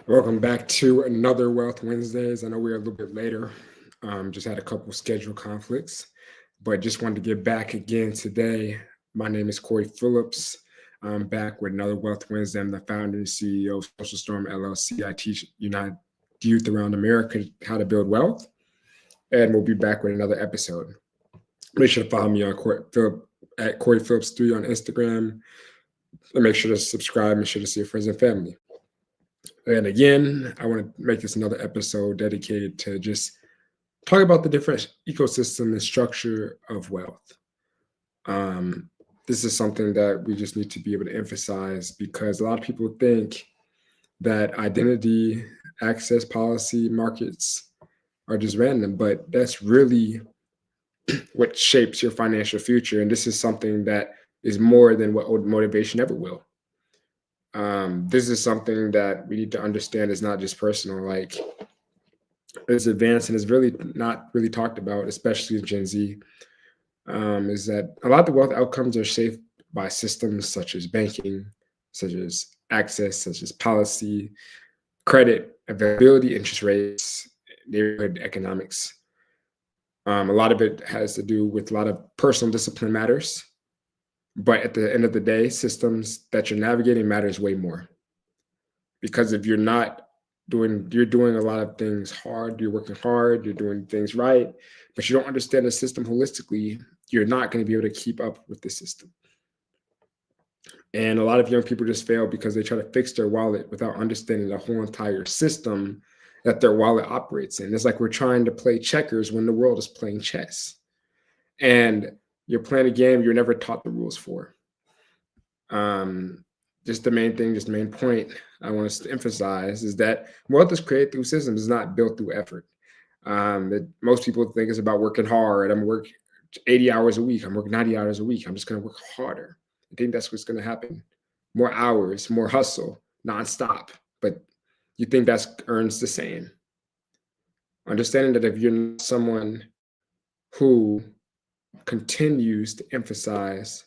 Welcome back to another Wealth Wednesdays. I know we're a little bit later. Just had a couple schedule conflicts, but just wanted to get back again today. My name is Corey Phillips. I'm back with another Wealth Wednesday. I'm the founder and CEO of Social Storm LLC. I teach United youth around America how to build wealth, and we'll be back with another episode. Make sure to follow me on at Corey Phillips 3 on Instagram, and make sure to subscribe. Make sure to see your friends and family. And again, I want to make this another episode dedicated to just talk about the different ecosystem and structure of wealth. This is something that we just need to be able to emphasize because a lot of people think that identity, access, policy, markets are just random, but that's really what shapes your financial future. And this is something that is more than what motivation ever will. This is something that we need to understand is not just personal, like it's advanced and is really not really talked about, especially in Gen Z, is that a lot of the wealth outcomes are shaped by systems such as banking, such as access, such as policy, credit, availability, interest rates, neighborhood economics. A lot of it has to do with a lot of personal discipline matters. But at the end of the day, systems that you're navigating matters way more. Because if you're doing a lot of things hard, you're working hard, you're doing things right, but you don't understand the system holistically, you're not going to be able to keep up with the system. And a lot of young people just fail because they try to fix their wallet without understanding the whole entire system that their wallet operates in. It's like we're trying to play checkers when the world is playing chess. And you're playing a game you're never taught the rules for. Just the main point I want us to emphasize is that wealth is created through systems, is not built through effort. That most people think is about working hard. I'm working 80 hours a week. I'm working 90 hours a week. I'm just going to work harder. I think that's what's going to happen. More hours, more hustle, nonstop. But you think that earns the same. Understanding that if you're not someone who continues to emphasize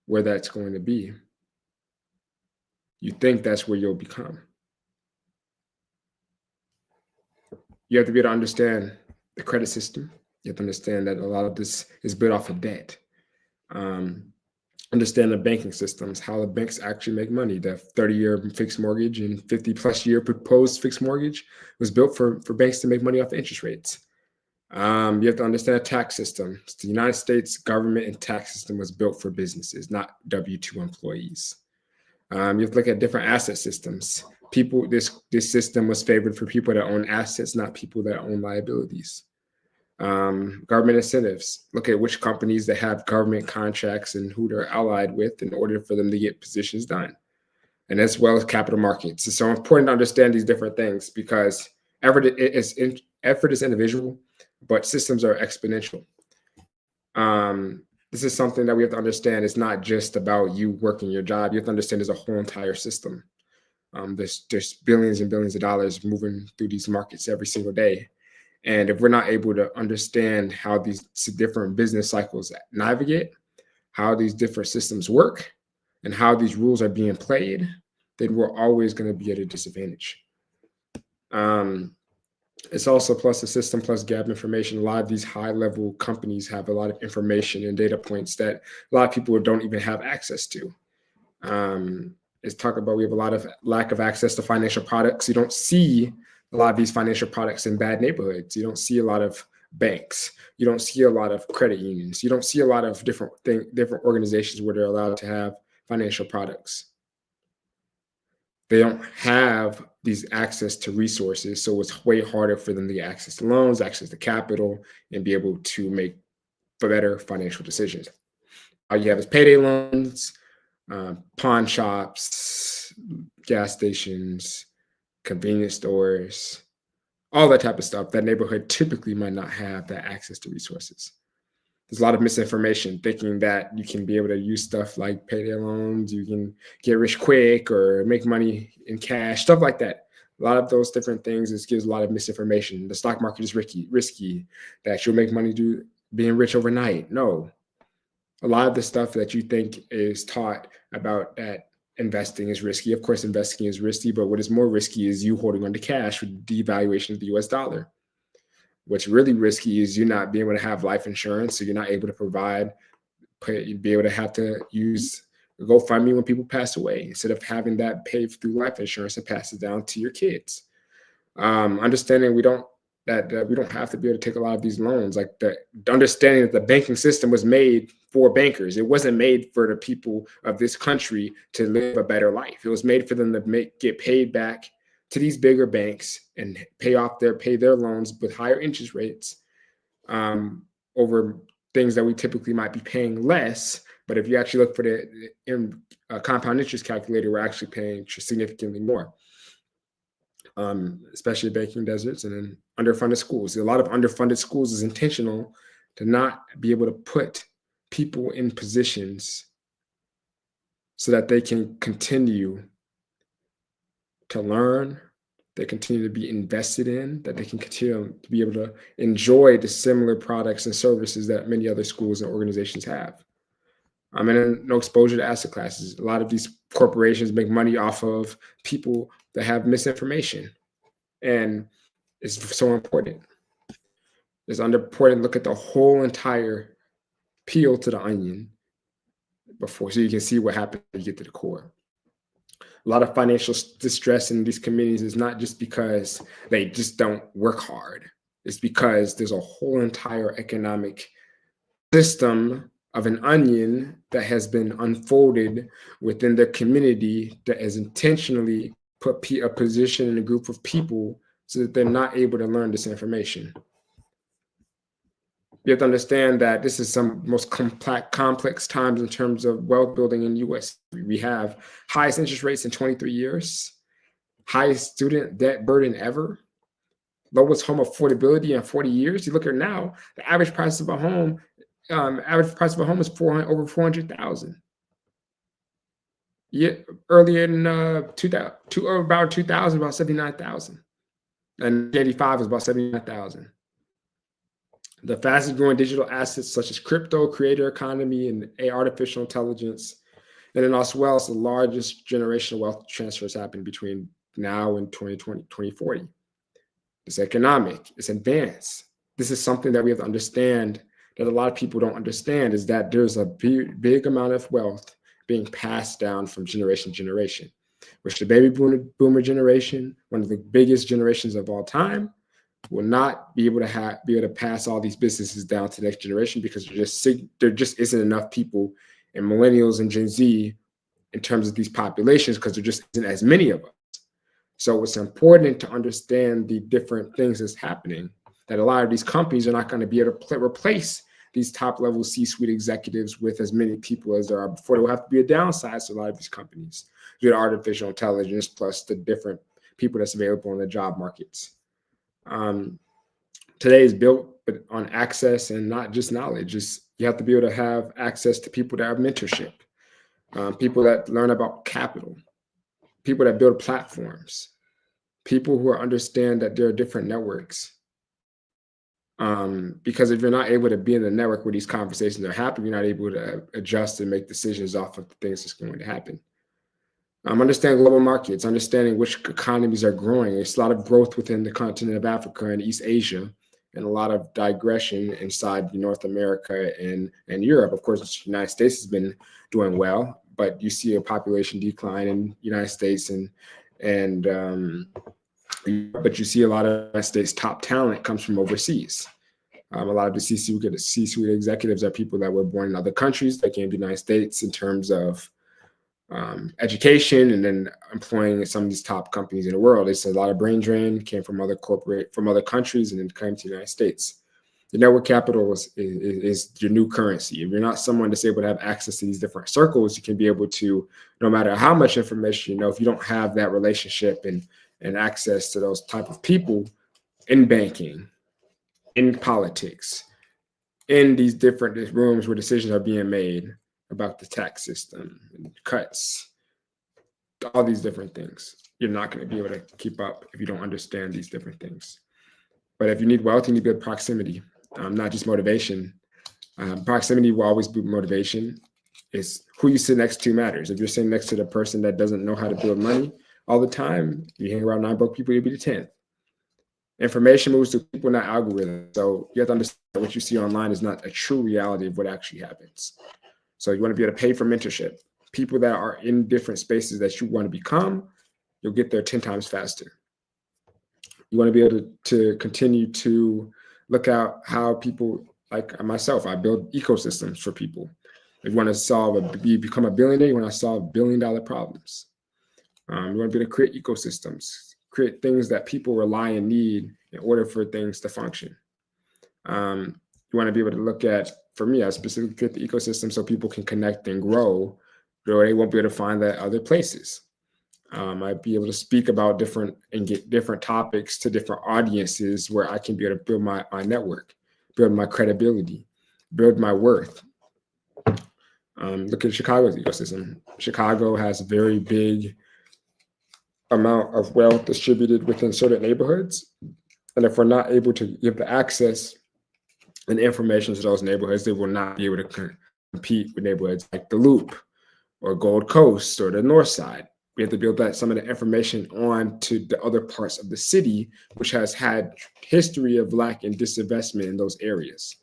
where that's going to be, you think that's where you'll become. You have to be able to understand the credit system. You have to understand that a lot of this is built off of debt. Understand the banking systems, how the banks actually make money. The 30-year fixed mortgage and 50-plus year proposed fixed mortgage was built for banks to make money off interest rates. You have to understand the tax system. The United States government and tax system was built for businesses, not W-2 employees. You have to look at different asset systems. This system was favored for people that own assets, not people that own liabilities. Government incentives. Look at which companies that have government contracts and who they're allied with in order for them to get positions done. And as well as capital markets. It's so important to understand these different things because effort is individual, but systems are exponential. This is something that we have to understand. It's not just about you working your job. You have to understand there's a whole entire system. There's billions and billions of dollars moving through these markets every single day. And if we're not able to understand how these different business cycles navigate, how these different systems work, and how these rules are being played, then we're always going to be at a disadvantage. It's also plus the system plus gap information. A lot of these high-level companies have a lot of information and data points that a lot of people don't even have access to. It's talk about we have a lot of lack of access to financial products. You don't see a lot of these financial products in bad neighborhoods. You don't see a lot of banks. You don't see a lot of credit unions. You don't see a lot of different organizations where they're allowed to have financial products. They don't have these access to resources, so it's way harder for them to get access to loans, access to capital, and be able to make better financial decisions. All you have is payday loans, pawn shops, gas stations, convenience stores, all that type of stuff. That neighborhood typically might not have that access to resources. There's a lot of misinformation thinking that you can be able to use stuff like payday loans, you can get rich quick or make money in cash, stuff like that. A lot of those different things gives a lot of misinformation. The stock market is risky, that you'll make money being rich overnight. No. A lot of the stuff that you think is taught about that investing is risky. Of course, investing is risky, but what is more risky is you holding on to cash with the devaluation of the US dollar. What's really risky is you not being able to have life insurance, so you're not able to you'd be able to have to use GoFundMe when people pass away instead of having that paid through life insurance and pass it down to your kids. Understanding that we don't have to be able to take a lot of these loans, like the understanding that the banking system was made for bankers. It wasn't made for the people of this country to live a better life. It was made for them to get paid back to these bigger banks and pay their loans with higher interest rates over things that we typically might be paying less. But if you actually look for the compound interest calculator, we're actually paying significantly more, especially banking deserts and then underfunded schools. A lot of underfunded schools is intentional to not be able to put people in positions so that they can continue to learn, they continue to be invested in, that they can continue to be able to enjoy the similar products and services that many other schools and organizations have. And then no exposure to asset classes. A lot of these corporations make money off of people that have misinformation. And it's so important. It's important to look at the whole entire peel to the onion so you can see what happens when you get to the core. A lot of financial distress in these communities is not just because they just don't work hard. It's because there's a whole entire economic system of an onion that has been unfolded within the community that has intentionally put a position in a group of people so that they're not able to learn this information. You have to understand that this is some most complex times in terms of wealth building in the US. We have highest interest rates in 23 years, highest student debt burden ever, lowest home affordability in 40 years. You look at now, the average price of a home is over 400,000. Earlier in about 2000, about 79,000, and 85 was about 79,000. The fastest growing digital assets such as crypto, creator economy, and artificial intelligence, and then as well as the largest generational wealth transfers happen between now and 2040. It's economic, it's advanced. This is something that we have to understand that a lot of people don't understand, is that there's a big amount of wealth being passed down from generation to generation, which the baby boomer generation, one of the biggest generations of all time, will not be able to pass all these businesses down to the next generation because there just isn't enough people in millennials and Gen Z in terms of these populations because there just isn't as many of us. So it's important to understand the different things that's happening, that a lot of these companies are not going to be able to replace these top level C-suite executives with as many people as there are before. There will have to be a downside to a lot of these companies due to artificial intelligence plus the different people that's available in the job markets. Today is built on access and not just knowledge. You have to be able to have access to people that have mentorship, people that learn about capital, people that build platforms, people who understand that there are different networks. Because if you're not able to be in the network where these conversations are happening, you're not able to adjust and make decisions off of the things that's going to happen. Understanding global markets, understanding which economies are growing. There's a lot of growth within the continent of Africa and East Asia, and a lot of digression inside North America and Europe. Of course, the United States has been doing well, but you see a population decline in the United States but you see a lot of the United States top talent comes from overseas. A lot of the C-suite executives are people that were born in other countries that came to the United States in terms of education and then employing some of these top companies in the world. It's a lot of brain drain, came from other countries and then came to the United States. The network capital is your new currency. If you're not someone that's able to have access to these different circles, you can be able to, no matter how much information you know, if you don't have that relationship and access to those type of people in banking, in politics, in these different rooms where decisions are being made about the tax system and cuts, all these different things, you're not going to be able to keep up if you don't understand these different things. But if you need wealth, you need good proximity, not just motivation. Proximity will always boot motivation. It's who you sit next to matters. If you're sitting next to the person that doesn't know how to build money all the time, you hang around 9 broke people, you'll be the 10th. Information moves to people, not algorithms. So you have to understand that what you see online is not a true reality of what actually happens. So you want to be able to pay for mentorship. People that are in different spaces that you want to become, you'll get there 10 times faster. You want to be able to continue to look at how people, like myself, I build ecosystems for people. If you want to become a billionaire, you want to solve billion-dollar problems. You want to be able to create ecosystems, create things that people rely and need in order for things to function. You want to be able to look at, for me, I specifically create the ecosystem so people can connect and grow, or they won't be able to find that other places. I'd be able to speak about different and get different topics to different audiences where I can be able to build my network, build my credibility, build my worth. Look at Chicago's ecosystem. Chicago has a very big amount of wealth distributed within certain neighborhoods. And if we're not able to give the access and information to those neighborhoods, they will not be able to compete with neighborhoods like the Loop or Gold Coast or the North Side. We have to build that some of the information on to the other parts of the city, which has had history of lack and disinvestment in those areas.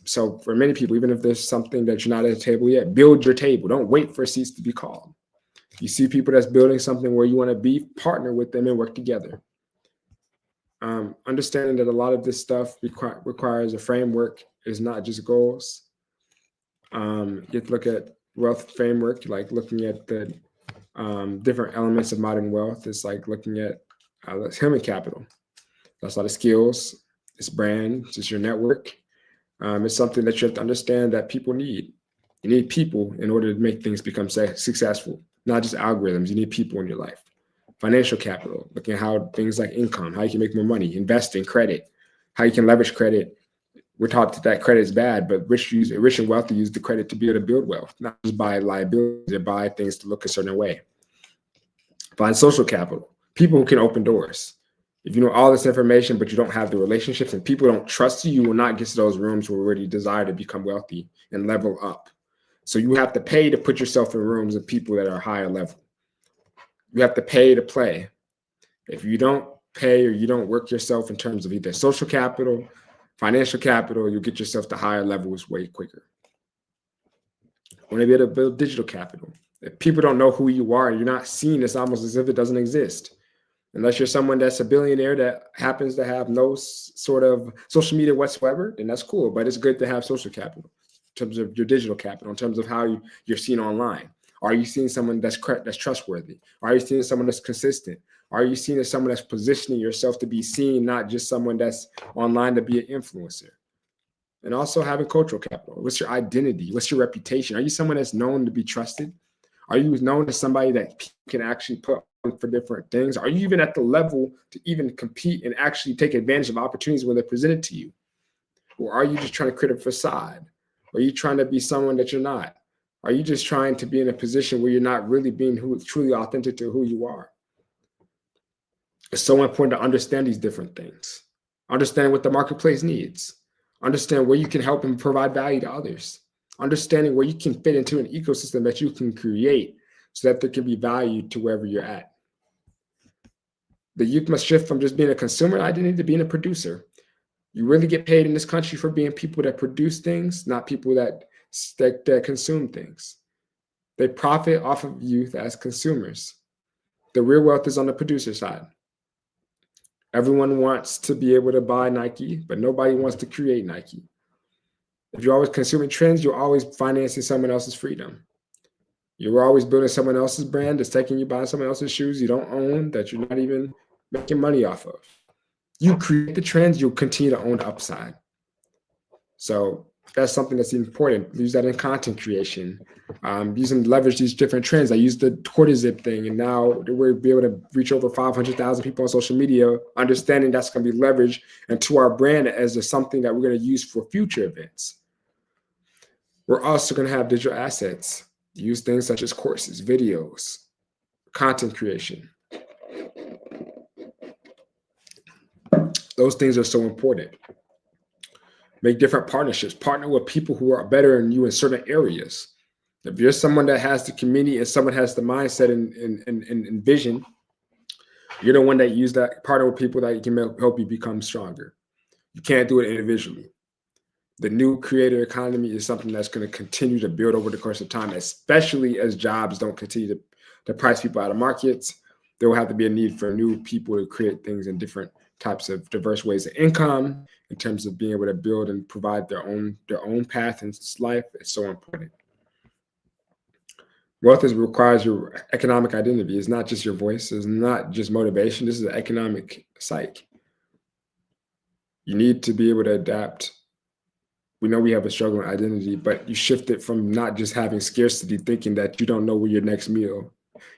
So for many people, even if there's something that you're not at a table yet, build your table. Don't wait for seats to be called. You see people that's building something where you want to be, partner with them and work together. Understanding that a lot of this stuff requires a framework, is not just goals. You have to look at wealth framework, like looking at the different elements of modern wealth. It's like looking at human capital. That's a lot of skills. It's brand. It's your network. It's something that you have to understand that people need. You need people in order to make things become successful, not just algorithms. You need people in your life. Financial capital, looking at how things like income, how you can make more money, invest in credit, how you can leverage credit. We're taught that credit is bad, but rich and wealthy use the credit to be able to build wealth, not just buy liabilities or buy things to look a certain way. Find social capital, people who can open doors. If you know all this information, but you don't have the relationships and people don't trust you, you will not get to those rooms where you desire to become wealthy and level up. So you have to pay to put yourself in rooms of people that are higher level. You have to pay to play. If you don't pay or you don't work yourself in terms of either social capital, financial capital, you'll get yourself to higher levels way quicker. Want to be able to build digital capital. If people don't know who you are, you're not seen, it's almost as if it doesn't exist. Unless you're someone that's a billionaire that happens to have no sort of social media whatsoever, then that's cool. But it's good to have social capital in terms of your digital capital, in terms of how you're seen online. Are you seeing someone that's trustworthy? Are you seeing someone that's consistent? Are you seeing as someone that's positioning yourself to be seen, not just someone that's online to be an influencer? And also having cultural capital. What's your identity? What's your reputation? Are you someone that's known to be trusted? Are you known as somebody that people can actually put on for different things? Are you even at the level to even compete and actually take advantage of opportunities when they're presented to you? Or are you just trying to create a facade? Are you trying to be someone that you're not? Are you just trying to be in a position where you're not really being truly authentic to who you are? It's so important to understand these different things. Understand what the marketplace needs. Understand where you can help and provide value to others. Understanding where you can fit into an ecosystem that you can create so that there can be value to wherever you're at. The youth must shift from just being a consumer identity to being a producer. You really get paid in this country for being people that produce things, not people that consume things. They profit off of youth as consumers. The real wealth is on the producer side. Everyone wants to be able to buy Nike, but nobody wants to create Nike. If you're always consuming trends, you're always financing someone else's freedom. You're always building someone else's brand that's taking you buying someone else's shoes you don't own, that you're not even making money off of. You create the trends, you'll continue to own the upside. So that's something that's important. Use that in content creation. Leverage these different trends. I use the quarter zip thing, and now we'll be able to reach over 500,000 people on social media, understanding that's going to be leveraged into our brand as something that we're going to use for future events. We're also going to have digital assets. Use things such as courses, videos, content creation. Those things are so important. Make different partnerships. Partner with people who are better than you in certain areas. If you're someone that has the community and someone has the mindset and vision, you're the one that use that, partner with people that can help you become stronger. You can't do it individually. The new creator economy is something that's going to continue to build over the course of time, especially as jobs don't continue to price people out of markets. There will have to be a need for new people to create things in different types of diverse ways of income in terms of being able to build and provide their own path in life. It's so important. Wealth requires your economic identity. It's not just your voice. It's not just motivation. This is an economic psyche. You need to be able to adapt. We know we have a struggling identity, but you shift it from not just having scarcity, thinking that you don't know where your next meal,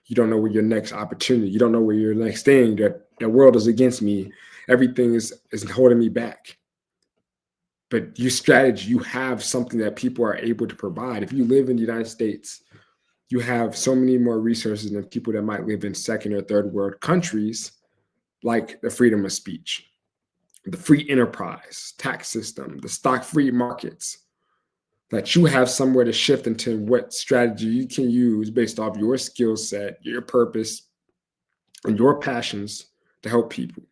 you don't know where your next opportunity, you don't know where your next thing, that the world is against me. Everything is holding me back. But you strategy, you have something that people are able to provide. If you live in the United States, you have so many more resources than people that might live in second or third world countries, like the freedom of speech, the free enterprise tax system, the stock-free markets, that you have somewhere to shift into what strategy you can use based off your skill set, your purpose, and your passions to help people,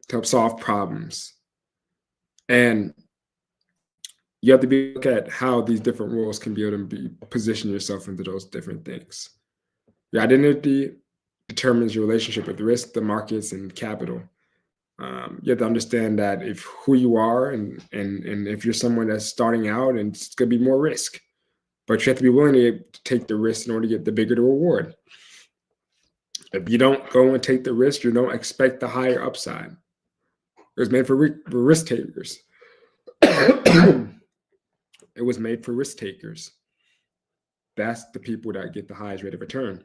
to help solve problems. And you have to be look at how these different roles can be able to position yourself into those different things. Your identity determines your relationship with risk, the markets, and capital. You have to understand that if who you are and if you're someone that's starting out, and it's going to be more risk, but you have to be willing to take the risk in order to get the bigger the reward. If you don't go and take the risk, you don't expect the higher upside. It was made for risk takers. It was made for risk takers. That's the people that get the highest rate of return.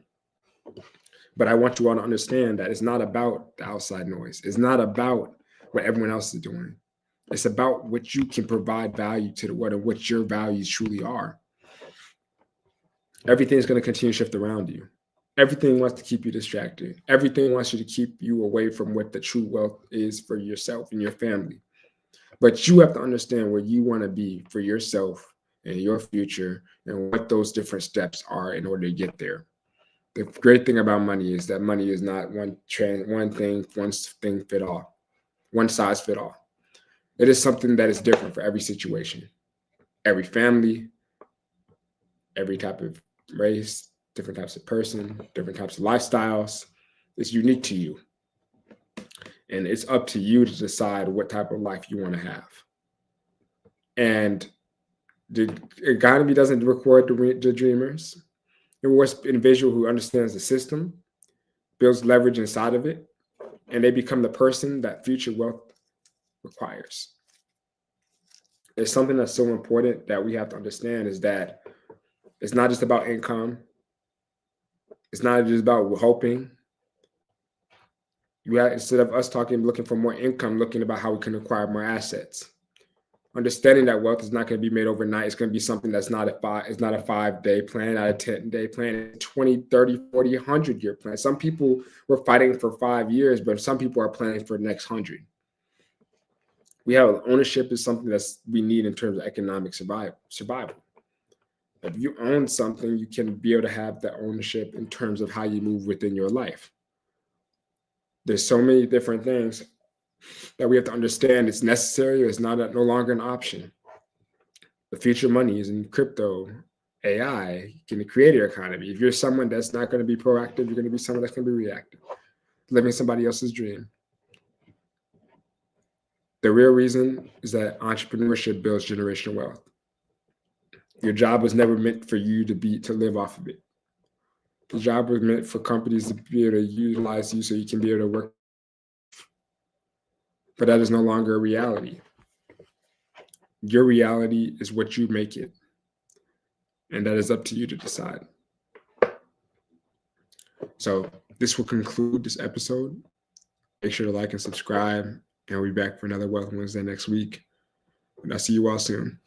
But I want you all to understand that it's not about the outside noise. It's not about what everyone else is doing. It's about what you can provide value to the world and what your values truly are. Everything's going to continue to shift around you. Everything wants to keep you distracted. Everything wants you to keep you away from what the true wealth is for yourself and your family. But you have to understand where you want to be for yourself and your future and what those different steps are in order to get there. The great thing about money is that money is not one thing fit all, one size fit all. It is something that is different for every situation, every family, every type of race, different types of person, different types of lifestyles. It's unique to you. And it's up to you to decide what type of life you want to have. And the economy doesn't reward the dreamers. It rewards an individual who understands the system, builds leverage inside of it, and they become the person that future wealth requires. It's something that's so important that we have to understand is that it's not just about income. It's not just about hoping. You have, instead of us looking for more income, looking about how we can acquire more assets. Understanding that wealth is not going to be made overnight. It's going to be something that's not a 5-day plan, not a 10-day plan, 20, 30, 40, 100-year plan. Some people were fighting for 5 years, but some people are planning for the next 100. We have ownership is something that's we need in terms of economic survival. If you own something, you can be able to have that ownership in terms of how you move within your life. There's so many different things that we have to understand. It's necessary. It's no longer an option. The future money is in crypto, AI, in the creator economy. If you're someone that's not going to be proactive, you're going to be someone that's going to be reactive, living somebody else's dream. The real reason is that entrepreneurship builds generational wealth. Your job was never meant for you to live off of it. The job was meant for companies to be able to utilize you so you can be able to work. But that is no longer a reality. Your reality is what you make it. And that is up to you to decide. So this will conclude this episode. Make sure to like and subscribe. And we'll be back for another Wealth Wednesday next week. And I'll see you all soon.